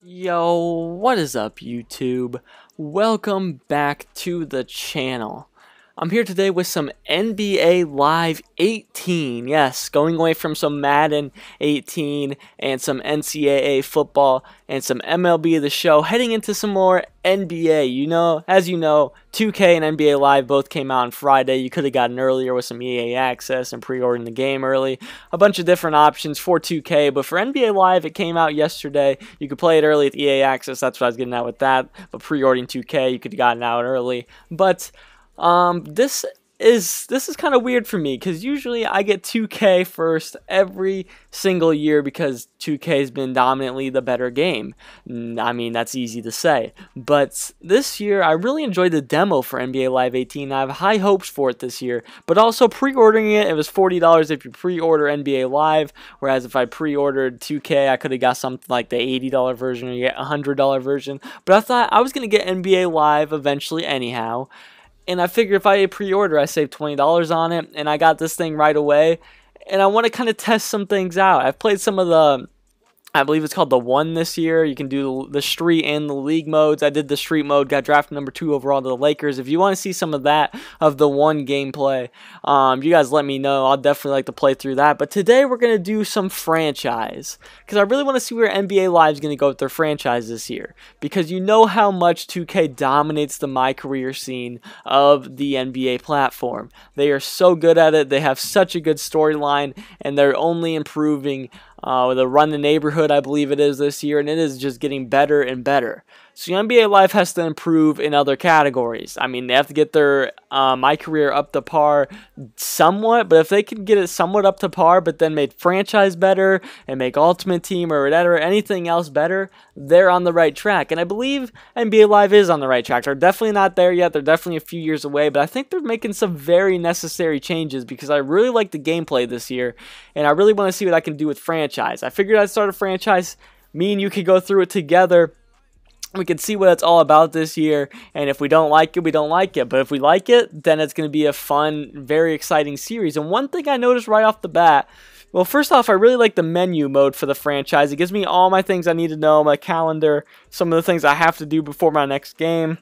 Yo, what is up YouTube? Welcome back to the channel. I'm here today with some NBA Live 18. Yes, going away from some Madden 18 and some NCAA football and some MLB The Show, heading into some more NBA. As you know, 2K and NBA Live both came out on Friday. You could have gotten earlier with some EA access and pre-ordering the game early. A bunch of different options for 2K, but for NBA Live, it came out yesterday. You could play it early with EA access. That's what I was getting at with that. But pre-ordering 2K, you could have gotten out early. But this is kind of weird for me because usually I get 2K first every single year because 2K has been dominantly the better game. I mean, that's easy to say. But this year, I really enjoyed the demo for NBA Live 18. I have high hopes for it this year. But also pre-ordering it, it was $40 if you pre-order NBA Live. Whereas if I pre-ordered 2K, I could have got something like the $80 version or you get a $100 version. But I thought I was going to get NBA Live eventually anyhow. And I figured if I pre-order, I save $20 on it, and I got this thing right away. And I want to kind of test some things out. I've played some of the, I believe it's called the 1 this year. You can do the street and the league modes. I did the street mode, got drafted number 2 overall to the Lakers. If you want to see some of that, of the 1 gameplay, you guys let me know. I'll definitely like to play through that. But today we're going to do some franchise. Because I really want to see where NBA Live is going to go with their franchise this year. Because you know how much 2K dominates the My Career scene of the NBA platform. They are so good at it. They have such a good storyline. And they're only improving the Run the Neighborhood, I believe it is this year, and it is just getting better and better. So NBA Live has to improve in other categories. I mean, they have to get their My Career up to par somewhat, but if they can get it somewhat up to par, but then make franchise better and make Ultimate Team or whatever, anything else better, they're on the right track. And I believe NBA Live is on the right track. They're definitely not there yet. They're definitely a few years away, but I think they're making some very necessary changes because I really like the gameplay this year, and I really want to see what I can do with franchise. I figured I'd start a franchise. Me and you could go through it together. We can see what it's all about this year, and if we don't like it, we don't like it. But if we like it, then it's going to be a fun, very exciting series. And one thing I noticed right off the bat, well, first off, I really like the menu mode for the franchise. It gives me all my things I need to know, my calendar, some of the things I have to do before my next game,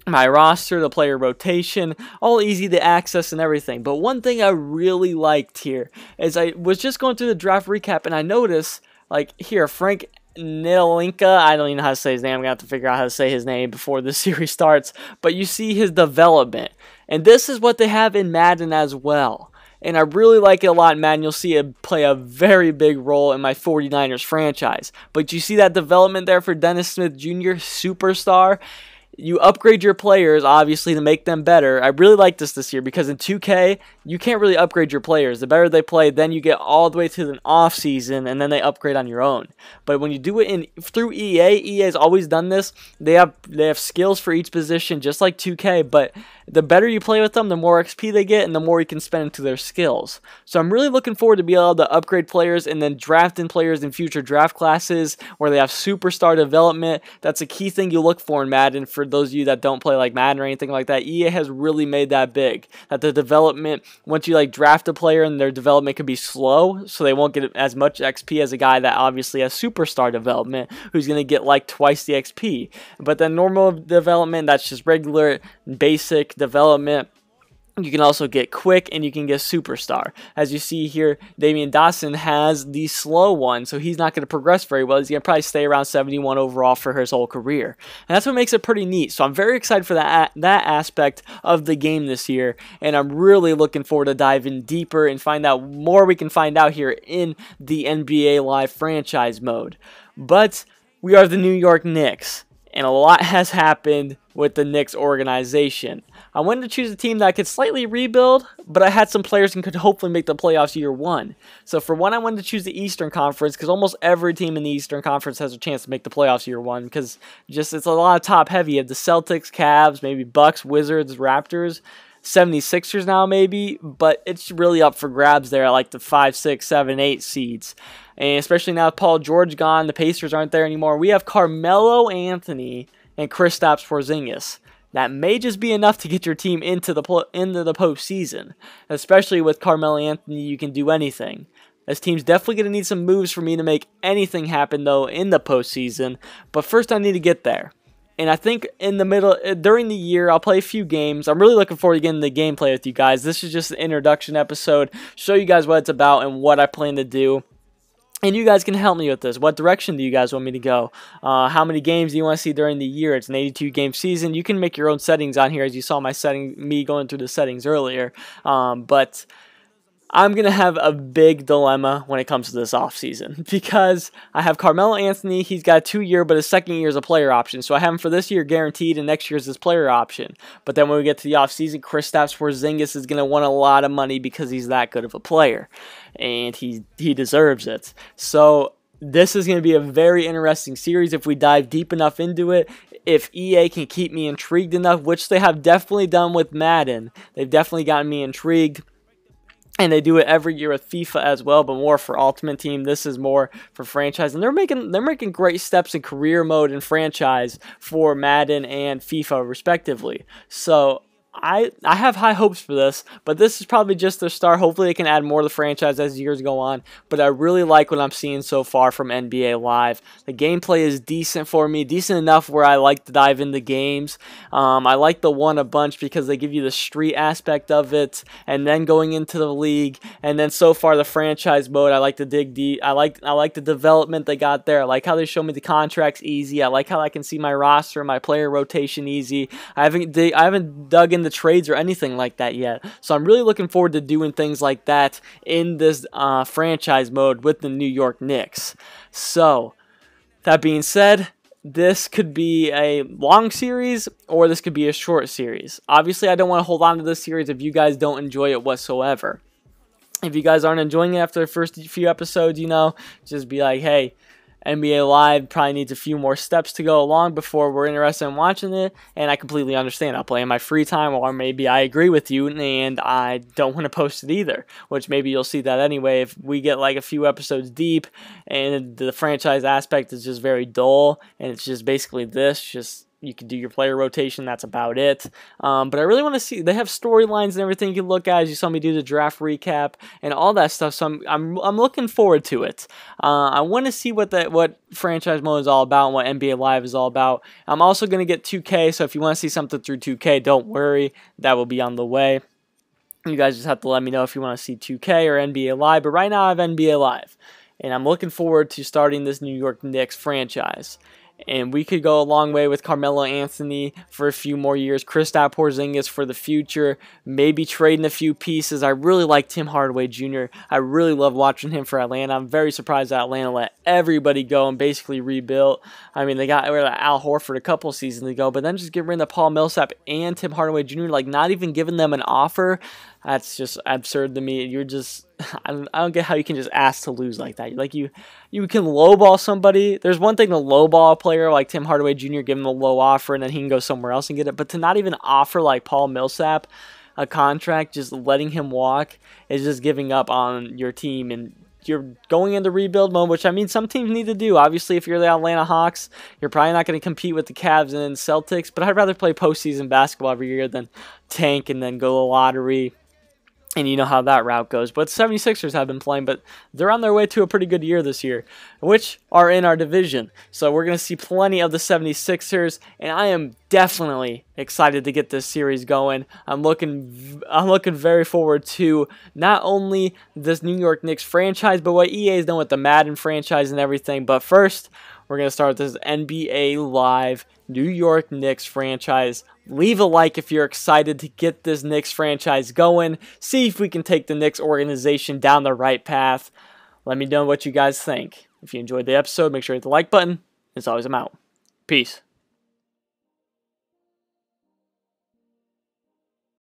my roster, the player rotation, all easy to access and everything. But one thing I really liked here is I was just going through the draft recap, and I noticed, like, here, Frank Nilinka, I don't even know how to say his name. I'm going to have to figure out how to say his name before the series starts. But you see his development. And this is what they have in Madden as well. And I really like it a lot in Madden. You'll see it play a very big role in my 49ers franchise. But you see that development there for Dennis Smith Jr., superstar? You upgrade your players, obviously, to make them better. I really like this year because in 2K, you can't really upgrade your players. The better they play, then you get all the way to the off season, and then they upgrade on your own. But when you do it through EA has always done this. They have skills for each position, just like 2K. But the better you play with them, the more XP they get, and the more you can spend into their skills. So I'm really looking forward to being able to upgrade players and then drafting players in future draft classes where they have superstar development. That's a key thing you look for in Madden. For those of you that don't play like Madden or anything like that, EA has really made that big. That the development, once you like draft a player and their development can be slow, so they won't get as much XP as a guy that obviously has superstar development, who's going to get like twice the XP. But then normal development, that's just regular, basic development. You can also get quick and you can get superstar. As you see here, Damian Dawson has the slow one, so he's not going to progress very well. He's going to probably stay around 71 overall for his whole career. And that's what makes it pretty neat. So I'm very excited for that aspect of the game this year, and I'm really looking forward to diving deeper and find out more we can find out here in the NBA Live franchise mode. But we are the New York Knicks, and a lot has happened with the Knicks organization. I wanted to choose a team that could slightly rebuild, but I had some players and could hopefully make the playoffs year 1. So for one, I wanted to choose the Eastern Conference because almost every team in the Eastern Conference has a chance to make the playoffs year 1 because just it's a lot of top heavy. You have the Celtics, Cavs, maybe Bucks, Wizards, Raptors, 76ers now maybe, but it's really up for grabs there at like the 5, 6, 7, 8 seeds. And especially now with Paul George gone, the Pacers aren't there anymore. We have Carmelo Anthony and Kristaps Porzingis. That may just be enough to get your team into the postseason. Especially with Carmelo Anthony, you can do anything. This team's definitely going to need some moves for me to make anything happen, though, in the postseason. But first, I need to get there. And I think in the middle, during the year, I'll play a few games. I'm really looking forward to getting the gameplay with you guys. This is just an introduction episode, show you guys what it's about and what I plan to do. And you guys can help me with this. What direction do you guys want me to go? How many games do you want to see during the year? It's an 82-game season. You can make your own settings on here, as you saw me going through the settings earlier. But I'm going to have a big dilemma when it comes to this offseason because I have Carmelo Anthony. He's got a 2-year, but his second year is a player option. So I have him for this year guaranteed, and next year is his player option. But then when we get to the offseason, Kristaps Porzingis is going to want a lot of money because he's that good of a player, and he deserves it. So this is going to be a very interesting series if we dive deep enough into it. If EA can keep me intrigued enough, which they have definitely done with Madden. They've definitely gotten me intrigued. And they do it every year with FIFA as well, but more for Ultimate Team. This is more for franchise, and they're making great steps in career mode and franchise for Madden and FIFA respectively. So I have high hopes for this, but this is probably just the start. Hopefully they can add more to the franchise as years go on, but I really like what I'm seeing so far from NBA Live. The gameplay is decent for me, decent enough where I like to dive into games. I like the one a bunch because they give you the street aspect of it, and then going into the league, and then so far the franchise mode, I like to dig deep. I like the development they got there. I like how they show me the contracts easy. I like how I can see my roster, my player rotation easy. I haven't dug into trades or anything like that yet, so I'm really looking forward to doing things like that in this franchise mode with the New York Knicks. So that being said, this could be a long series or this could be a short series. Obviously I don't want to hold on to this series if you guys don't enjoy it whatsoever. If you guys aren't enjoying it after the first few episodes, just be like, hey, NBA Live probably needs a few more steps to go along before we're interested in watching it, and I completely understand. I'll play in my free time, or maybe I agree with you and I don't want to post it either, which maybe you'll see that anyway if we get like a few episodes deep and the franchise aspect is just very dull and it's just basically this, you can do your player rotation, that's about it. But I really want to see, they have storylines and everything you can look at, as you saw me do the draft recap and all that stuff, so I'm looking forward to it. I want to see what franchise mode is all about and what NBA Live is all about. I'm also going to get 2K, so if you want to see something through 2K, don't worry, that will be on the way. You guys just have to let me know if you want to see 2K or NBA Live, but right now I have NBA Live, and I'm looking forward to starting this New York Knicks franchise. And we could go a long way with Carmelo Anthony for a few more years, Kristaps Porzingis for the future, maybe trading a few pieces. I really like Tim Hardaway Jr. I really love watching him for Atlanta. I'm very surprised that Atlanta let everybody go and basically rebuilt. I mean, they got rid of Al Horford a couple seasons ago, but then just get rid of Paul Millsap and Tim Hardaway Jr., like not even giving them an offer. That's just absurd to me. You're just, I don't get how you can just ask to lose like that. Like you can lowball somebody. There's one thing to lowball a player like Tim Hardaway Jr., give him a low offer and then he can go somewhere else and get it. But to not even offer like Paul Millsap a contract, just letting him walk, is just giving up on your team, and you're going into rebuild mode, which I mean some teams need to do. Obviously, if you're the Atlanta Hawks, you're probably not going to compete with the Cavs and Celtics, but I'd rather play postseason basketball every year than tank and then go to the lottery. And you know how that route goes. But 76ers have been playing, but they're on their way to a pretty good year this year, which are in our division. So we're going to see plenty of the 76ers, and I am definitely excited to get this series going. I'm looking very forward to not only this New York Knicks franchise, but what EA has done with the Madden franchise and everything. But first, we're going to start this NBA Live New York Knicks franchise. Leave a like if you're excited to get this Knicks franchise going. See if we can take the Knicks organization down the right path. Let me know what you guys think. If you enjoyed the episode, make sure to hit the like button. As always, I'm out. Peace.